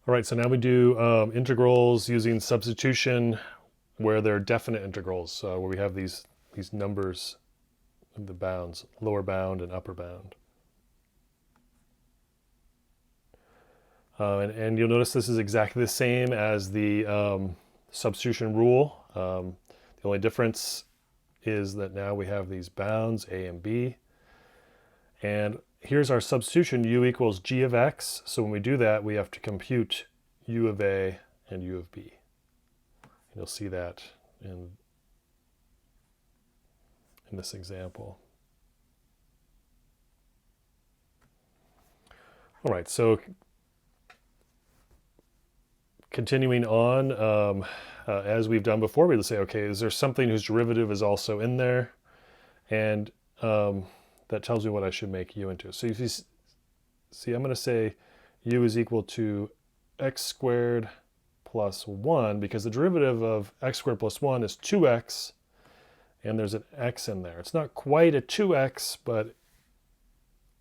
All right, so now we do integrals using substitution where they're definite integrals, where we have these numbers of the bounds, lower bound and upper bound. And you'll notice this is exactly the same as the substitution rule. The only difference is that now we have these bounds, a and b. And here's our substitution, u equals g of x. So when we do that, we have to compute u of a and u of b. And you'll see that in this example. All right, so continuing on, as we've done before, we'll say, okay, is there something whose derivative is also in there? And that tells me what I should make u into. So if you see, I'm going to say u is equal to x squared plus 1, because the derivative of x squared plus 1 is 2x, and there's an x in there. It's not quite a 2x, but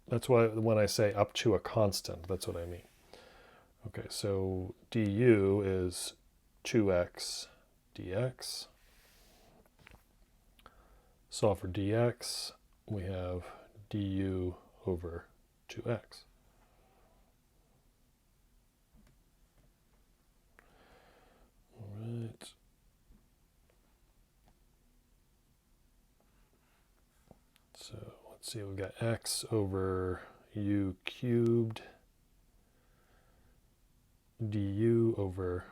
that's why when I say up to a constant, that's what I mean. Okay, so du is 2x dx. Solve for dx, we have du over 2x. All right. So let's see, we've got x over u cubed du over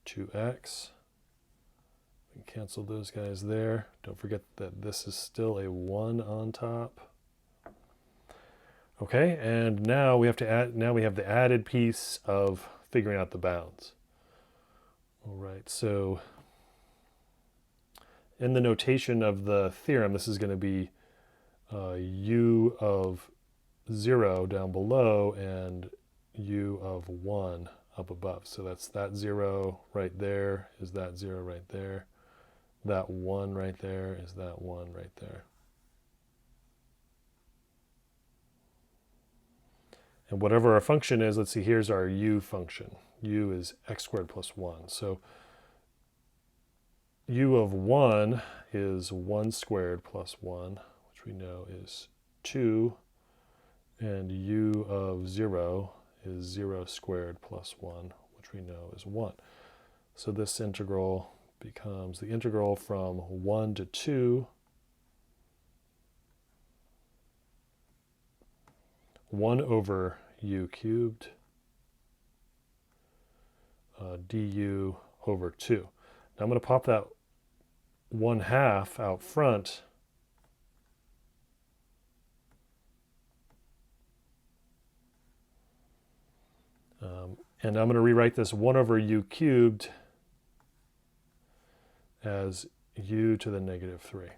2x. We can cancel those guys there. Don't forget that this is still a 1 on top. Okay, and now we have to add. Now we have the added piece of figuring out the bounds. All right, so in the notation of the theorem, this is going to be u of 0 down below and u of 1 up above. So that's that 0 right there is that 0 right there. That 1 right there is that 1 right there. And whatever our function is, let's see, here's our u function. U is x squared plus 1. So u of 1 is 1 squared plus 1, which we know is 2. And u of 0 is 0 squared plus 1, which we know is 1. So this integral becomes the integral from 1 to 2, 1 over u cubed du over 2. Now I'm going to pop that 1/2 out front. And I'm going to rewrite this 1 over u cubed as u to the negative 3.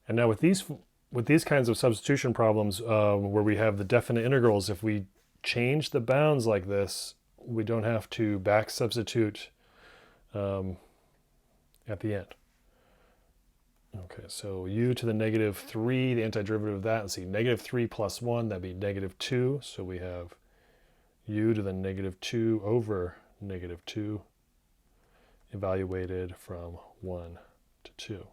And now with these kinds of substitution problems where we have the definite integrals, if we change the bounds like this, we don't have to back substitute at the end. Okay, so u to the negative 3, the antiderivative of that, let's see, negative 3 plus 1, that'd be negative 2. So we have u to the negative 2 over negative 2 evaluated from 1 to 2.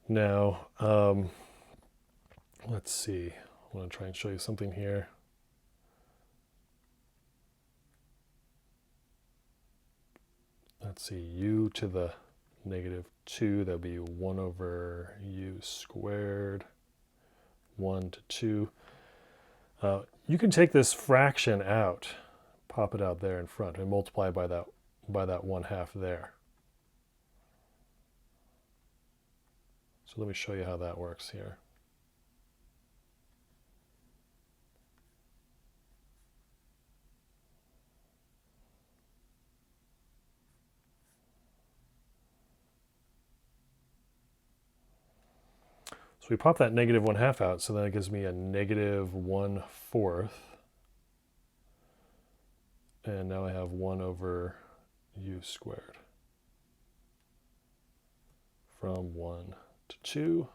Now, let's see. I want to try and show you something here. Let's see, u to the negative 2, that'd be 1 over u squared, 1 to 2. You can take this fraction out, pop it out there in front, and multiply by that 1/2 there. So let me show you how that works here. So we pop that negative 1/2 out, so then it gives me a negative 1/4. And now I have 1 over u squared. From 1 to 2.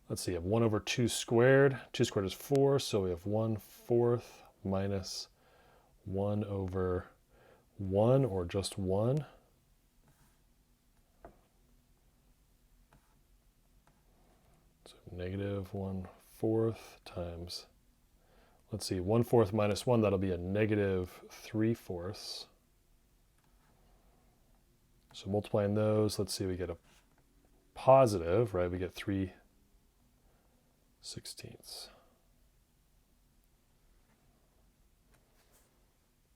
Let's see, I have 1 over 2 squared. 2 squared is 4, so we have 1/4 minus 1 over 1, or just 1. So negative 1/4 times, let's see, 1/4 minus 1, that'll be a negative 3/4. So multiplying those, let's see, we get a positive, right? We get 3/16.